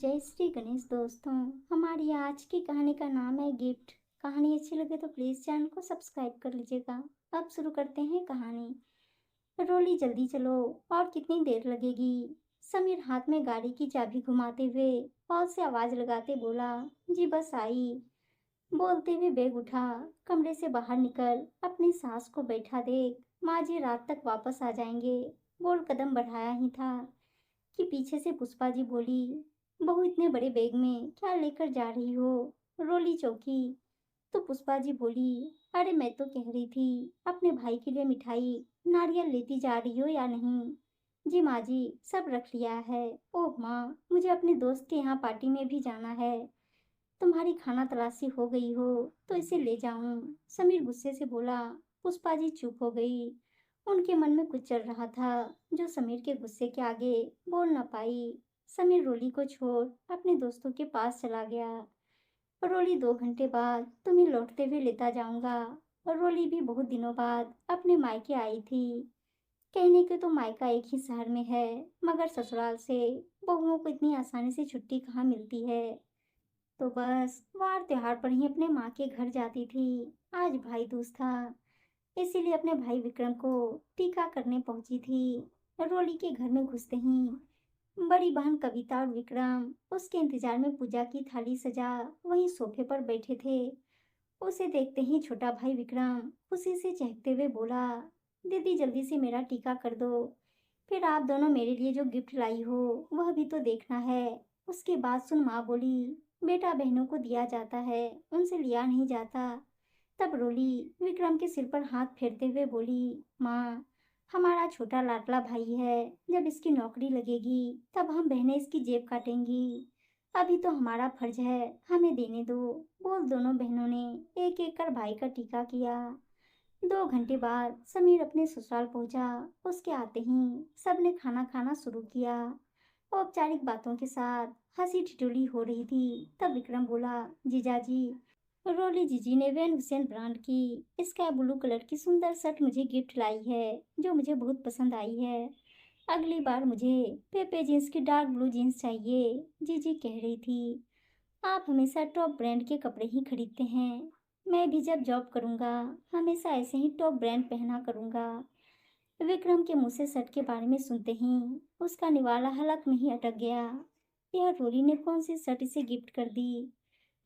जय श्री गणेश दोस्तों। हमारी आज की कहानी का नाम है गिफ्ट। कहानी अच्छी लगे तो प्लीज चैनल को सब्सक्राइब कर लीजिएगा। अब शुरू करते हैं कहानी। रोली जल्दी चलो, और कितनी देर लगेगी? समीर हाथ में गाड़ी की चाबी घुमाते हुए हॉल से आवाज लगाते बोला, जी बस आई। बोलते हुए बैग उठा, कमरे से बाहर निकल अपनी सास को बैठा देख माँ जी रात तक वापस आ जाएंगे। बोल कदम बढ़ाया ही था कि पीछे से पुष्पा जी बोली, बहू इतने बड़े बैग में क्या लेकर जा रही हो? रोली चौकी तो पुष्पा जी बोली, अरे मैं तो कह रही थी अपने भाई के लिए मिठाई नारियल लेती जा रही हो या नहीं? जी माँ जी, सब रख लिया है। ओह माँ, मुझे अपने दोस्त के यहाँ पार्टी में भी जाना है। तुम्हारी खाना तलाशी हो गई हो तो इसे ले जाऊं? समीर गुस्से से बोला। पुष्पा जी चुप हो गई। उनके मन में कुछ चल रहा था जो समीर के गुस्से के आगे बोल न पाई। समीर रोली को छोड़ अपने दोस्तों के पास चला गया। रोली 2 घंटे बाद तुम्हें लौटते हुए लेता जाऊंगा। और रोली भी बहुत दिनों बाद अपने मायके आई थी। कहने के तो मायका एक ही शहर में है, मगर ससुराल से बहुओं को इतनी आसानी से छुट्टी कहाँ मिलती है। तो बस वार त्योहार पर ही अपने माँ के घर जाती थी। आज भाई दूज था, इसीलिए अपने भाई विक्रम को टीका करने पहुंची थी। रोली के घर में घुसते ही बड़ी बहन कविता और विक्रम उसके इंतजार में पूजा की थाली सजा वहीं सोफे पर बैठे थे। उसे देखते ही छोटा भाई विक्रम खुशी से चहकते हुए बोला, दीदी जल्दी से मेरा टीका कर दो। फिर आप दोनों मेरे लिए जो गिफ्ट लाई हो वह भी तो देखना है। उसके बाद सुन माँ बोली, बेटा बहनों को दिया जाता है, उनसे लिया नहीं जाता। तब रोली विक्रम के सिर पर हाथ फेरते हुए बोली, माँ, हमारा छोटा लाडला भाई है, जब इसकी नौकरी लगेगी तब हम बहनें इसकी जेब काटेंगी। अभी तो हमारा फर्ज है, हमें देने दो। बोल दोनों बहनों ने एक एक कर भाई का टीका किया। 2 घंटे बाद समीर अपने ससुराल पहुंचा। उसके आते ही सबने खाना खाना शुरू किया। औपचारिक बातों के साथ हंसी ठिठोली हो रही थी। तब विक्रम बोला, जीजाजी, रोली जीजी ने वैन हुसैन ब्रांड की स्काई ब्लू कलर की सुंदर शर्ट मुझे गिफ्ट लाई है, जो मुझे बहुत पसंद आई है। अगली बार मुझे पेपे जींस की डार्क ब्लू जींस चाहिए। जीजी कह रही थी, आप हमेशा टॉप ब्रांड के कपड़े ही खरीदते हैं। मैं भी जब जॉब करूंगा हमेशा ऐसे ही टॉप ब्रांड पहना करूंगा। विक्रम के मुंह से शर्ट के बारे में सुनते ही उसका निवाला हलक में ही अटक गया। यह रोली ने कौन सी शर्ट इसे गिफ्ट कर दी,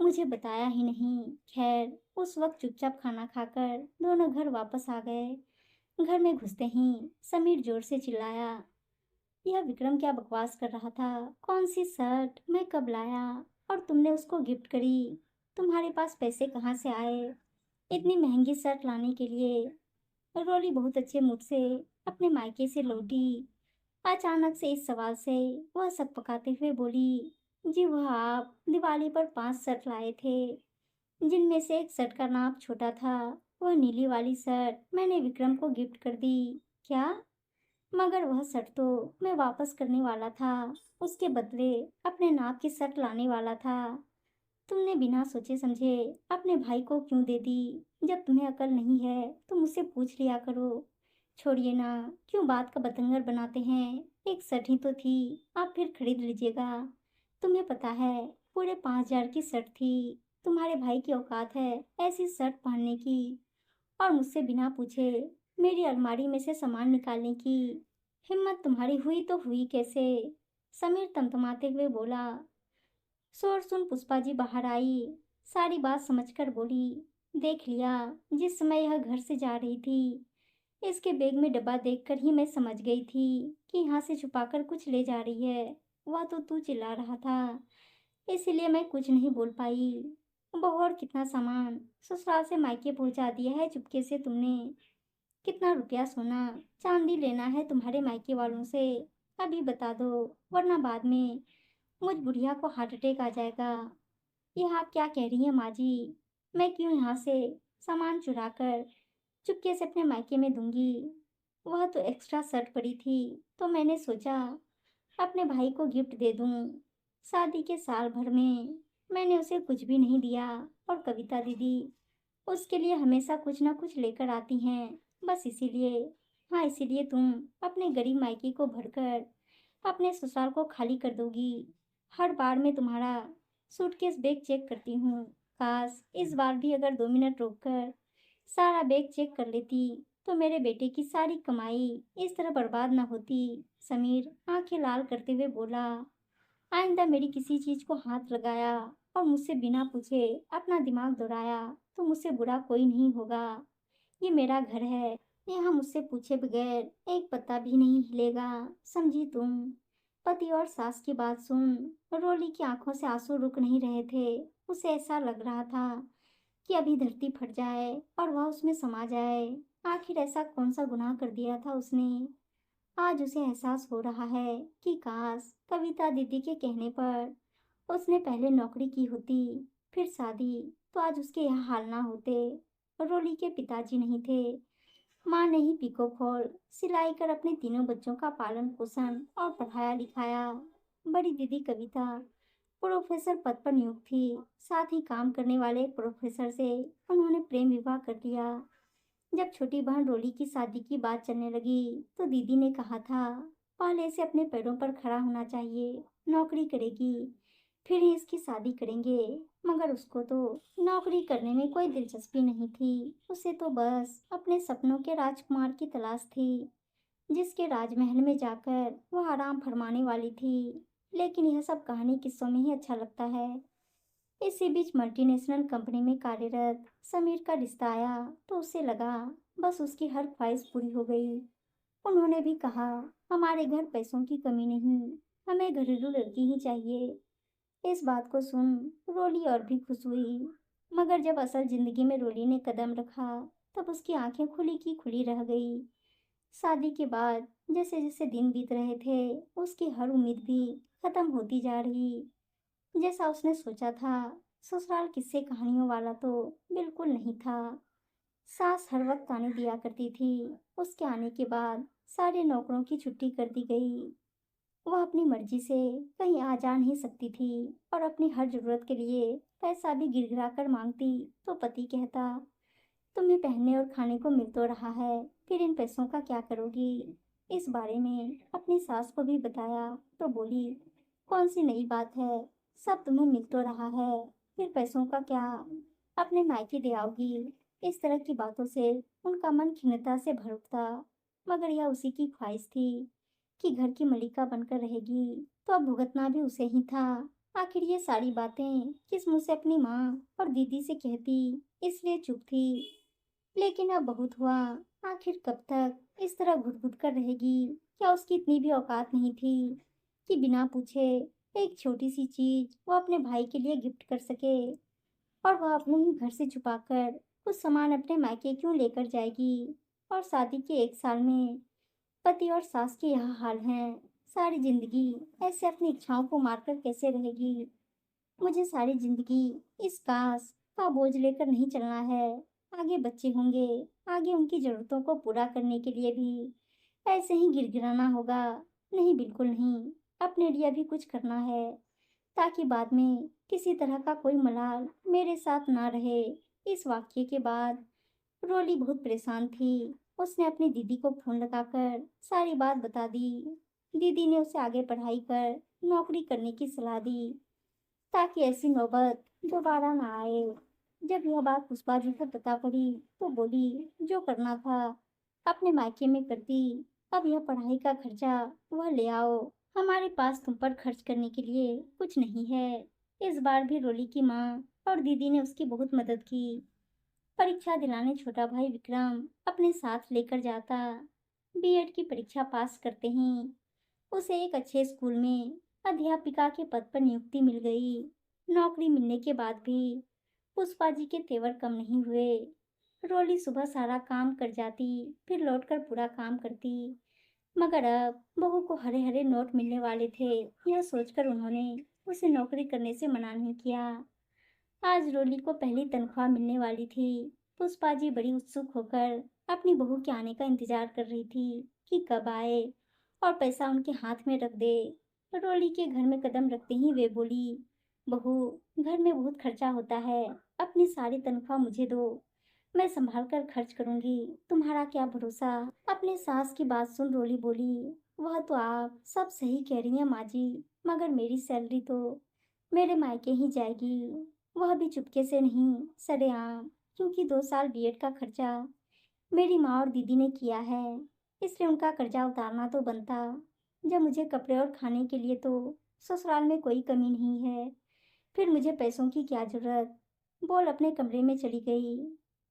मुझे बताया ही नहीं। खैर, उस वक्त चुपचाप खाना खाकर दोनों घर वापस आ गए। घर में घुसते ही समीर जोर से चिल्लाया, यह विक्रम क्या बकवास कर रहा था? कौन सी शर्ट, मैं कब लाया? और तुमने उसको गिफ्ट करी? तुम्हारे पास पैसे कहाँ से आए इतनी महंगी शर्ट लाने के लिए? रोली बहुत अच्छे मूड से अपने मायके से लौटी। अचानक से इस सवाल से वह सब पकाते हुए बोली, जी वह आप दिवाली पर 5 शर्ट लाए थे, जिनमें से एक शर्ट का नाप छोटा था। वह नीली वाली शर्ट मैंने विक्रम को गिफ्ट कर दी। क्या? मगर वह शर्ट तो मैं वापस करने वाला था, उसके बदले अपने नाप की शर्ट लाने वाला था। तुमने बिना सोचे समझे अपने भाई को क्यों दे दी? जब तुम्हें अकल नहीं है तो मुझसे पूछ लिया करो। छोड़िए ना, क्यों बात का बतंगड़ बनाते हैं? एक शर्ट ही तो थी, आप फिर खरीद लीजिएगा। तुम्हें पता है पूरे 5,000 की शर्ट थी। तुम्हारे भाई की औकात है ऐसी शर्ट पहनने की, और मुझसे बिना पूछे मेरी अलमारी में से सामान निकालने की हिम्मत तुम्हारी हुई तो हुई कैसे? समीर तमतमाते हुए बोला। शोर सुन पुष्पा जी बाहर आई। सारी बात समझकर बोली, देख लिया, जिस समय यह घर से जा रही थी इसके बैग में डब्बा देखकर ही मैं समझ गई थी कि यहाँ से छुपाकर कुछ ले जा रही है। वह तो तू चिल्ला रहा था, इसीलिए मैं कुछ नहीं बोल पाई। बहू, और कितना सामान ससुराल से मायके पहुंचा दिया है चुपके से तुमने? कितना रुपया सोना चांदी लेना है तुम्हारे मायके वालों से? अभी बता दो, वरना बाद में मुझ बुढ़िया को हार्ट अटैक आ जाएगा। यह आप क्या कह रही हैं माँ जी? मैं क्यों यहाँ से सामान चुरा कर चुपके से अपने मायके में दूंगी? वह तो एक्स्ट्रा शर्ट पड़ी थी, तो मैंने सोचा अपने भाई को गिफ्ट दे दूं। शादी के साल भर में मैंने उसे कुछ भी नहीं दिया। और कविता दीदी उसके लिए हमेशा कुछ ना कुछ लेकर आती हैं, बस इसीलिए। हाँ, इसीलिए तुम अपने गरीब मायके को भरकर अपने ससुराल को खाली कर दोगी। हर बार मैं तुम्हारा सूटकेस बैग चेक करती हूँ। काश इस बार भी अगर 2 मिनट रोककर सारा बैग चेक कर लेती तो मेरे बेटे की सारी कमाई इस तरह बर्बाद न होती। समीर आंखें लाल करते हुए बोला, आइंदा मेरी किसी चीज को हाथ लगाया और मुझसे बिना पूछे अपना दिमाग दौड़ाया तो मुझसे बुरा कोई नहीं होगा। ये मेरा घर है, यहाँ मुझसे पूछे बगैर एक पत्ता भी नहीं हिलेगा, समझी तुम? पति और सास की बात सुन रोली की आंखों से आंसू रुक नहीं रहे थे। उसे ऐसा लग रहा था कि अभी धरती फट जाए और वह उसमें समा जाए। आखिर ऐसा कौन सा गुनाह कर दिया था उसने? आज उसे एहसास हो रहा है कि काश कविता दीदी के कहने पर उसने पहले नौकरी की होती, फिर शादी, तो आज उसके यह हाल ना होते। रोली के पिताजी नहीं थे, माँ ने ही पिको फॉल सिलाई कर अपने तीनों बच्चों का पालन पोषण और पढ़ाया लिखाया। बड़ी दीदी कविता प्रोफेसर पद पर नियुक्त थी, साथ ही काम करने वाले एक प्रोफेसर से उन्होंने प्रेम विवाह कर दिया। जब छोटी बहन रोली की शादी की बात चलने लगी तो दीदी ने कहा था, पहले से अपने पैरों पर खड़ा होना चाहिए, नौकरी करेगी, फिर ही इसकी शादी करेंगे। मगर उसको तो नौकरी करने में कोई दिलचस्पी नहीं थी। उसे तो बस अपने सपनों के राजकुमार की तलाश थी, जिसके राजमहल में जाकर वह आराम फरमाने वाली थी। लेकिन यह सब कहानी किस्सों में ही अच्छा लगता है। इसी बीच मल्टीनेशनल कंपनी में कार्यरत समीर का रिश्ता आया तो उसे लगा बस उसकी हर ख्वाहिश पूरी हो गई। उन्होंने भी कहा, हमारे घर पैसों की कमी नहीं, हमें घरेलू लड़की ही चाहिए। इस बात को सुन रोली और भी खुश हुई। मगर जब असल जिंदगी में रोली ने कदम रखा तब उसकी आंखें खुली की खुली रह गई। शादी के बाद जैसे जैसे दिन बीत रहे थे उसकी हर उम्मीद भी खत्म होती जा रही। जैसा उसने सोचा था, ससुराल किस्से कहानियों वाला तो बिल्कुल नहीं था। सास हर वक्त आने दिया करती थी, उसके आने के बाद सारे नौकरों की छुट्टी कर दी गई। वह अपनी मर्जी से कहीं आ जा नहीं सकती थी और अपनी हर जरूरत के लिए पैसा भी गिरगिरा कर मांगती तो पति कहता, तुम्हें पहनने और खाने को मिल तो रहा है, फिर इन पैसों का क्या करोगी? इस बारे में अपनी सास को भी बताया तो बोली, कौन सी नई बात है, सब तुम्हें मिल तो रहा है, फिर पैसों का क्या, अपने मायके दे आओगी। इस तरह की बातों से उनका मन खिन्नता से भर उठता। मगर यह उसी की ख्वाहिश थी कि घर की मलिका बनकर रहेगी तो अब भुगतना भी उसे ही था। आखिर ये सारी बातें किस मुंह से अपनी माँ और दीदी से कहती, इसलिए चुप थी। लेकिन अब बहुत हुआ, आखिर कब तक इस तरह घुट घुट कर रहेगी? क्या उसकी इतनी भी औकात नहीं थी कि बिना पूछे एक छोटी सी चीज वो अपने भाई के लिए गिफ्ट कर सके? और वह अपने ही घर से छुपाकर कुछ सामान अपने मायके क्यों लेकर जाएगी? और शादी के 1 साल में पति और सास के यह हाल है। सारी जिंदगी ऐसे अपनी इच्छाओं को मारकर कैसे रहेगी? मुझे सारी जिंदगी इस कास का बोझ लेकर नहीं चलना है। आगे बच्चे होंगे, आगे उनकी जरूरतों को पूरा करने के लिए भी ऐसे ही गिड़गिड़ाना होगा। नहीं, बिल्कुल नहीं, अपने लिए भी कुछ करना है ताकि बाद में किसी तरह का कोई मलाल मेरे साथ ना रहे। इस वाक्य के बाद रोली बहुत परेशान थी। उसने अपनी दीदी को फोन लगाकर सारी बात बता दी। दीदी ने उसे आगे पढ़ाई कर नौकरी करने की सलाह दी ताकि ऐसी नौबत दोबारा ना आए। जब यह बात पुष्पा जी को पता पड़ी तो बोली, जो करना था अपने मायके में करती, अब यह पढ़ाई का खर्चा वह ले आओ, हमारे पास तुम पर खर्च करने के लिए कुछ नहीं है। इस बार भी रोली की माँ और दीदी ने उसकी बहुत मदद की। परीक्षा दिलाने छोटा भाई विक्रम अपने साथ लेकर जाता। बीएड की परीक्षा पास करते ही उसे एक अच्छे स्कूल में अध्यापिका के पद पर नियुक्ति मिल गई। नौकरी मिलने के बाद भी पुष्पा जी के तेवर कम नहीं हुए। रोली सुबह सारा काम कर जाती, फिर लौटकर पूरा काम करती। मगर अब बहू को हरे हरे नोट मिलने वाले थे, यह सोचकर उन्होंने उसे नौकरी करने से मना नहीं किया। आज रोली को पहली तनख्वाह मिलने वाली थी। पुष्पा जी बड़ी उत्सुक होकर अपनी बहू के आने का इंतजार कर रही थी कि कब आए और पैसा उनके हाथ में रख दे। रोली के घर में कदम रखते ही वे बोली, बहू, घर में बहुत खर्चा होता है, अपनी सारी तनख्वाह मुझे दो, मैं संभाल कर खर्च करूंगी, तुम्हारा क्या भरोसा? अपनी सास की बात सुन रोली बोली, वह तो आप सब सही कह रही हैं माँ जी, मगर मेरी सैलरी तो मेरे मायके ही जाएगी, वह भी चुपके से नहीं, सरेआम, क्योंकि 2 साल बीएड का खर्चा मेरी माँ और दीदी ने किया है, इसलिए उनका कर्जा उतारना तो बनता। जब मुझे कपड़े और खाने के लिए तो ससुराल में कोई कमी नहीं है, फिर मुझे पैसों की क्या जरूरत। बोल अपने कमरे में चली गई।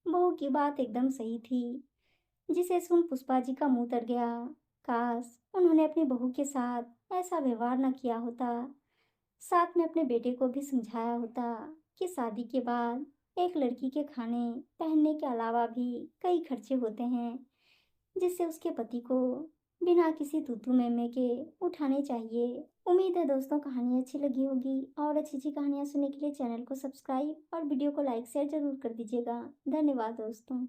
बहू की बात एकदम सही थी, जिसे सुन पुष्पा जी का मुंह तर गया। काश उन्होंने अपनी बहू के साथ ऐसा व्यवहार न किया होता, साथ में अपने बेटे को भी समझाया होता कि शादी के बाद एक लड़की के खाने पहनने के अलावा भी कई खर्चे होते हैं, जिससे उसके पति को बिना किसी तूतू मैमे के उठाने चाहिए। उम्मीद है दोस्तों कहानी अच्छी लगी होगी, और अच्छी अच्छी कहानियाँ सुनने के लिए चैनल को सब्सक्राइब और वीडियो को लाइक शेयर जरूर कर दीजिएगा। धन्यवाद दोस्तों।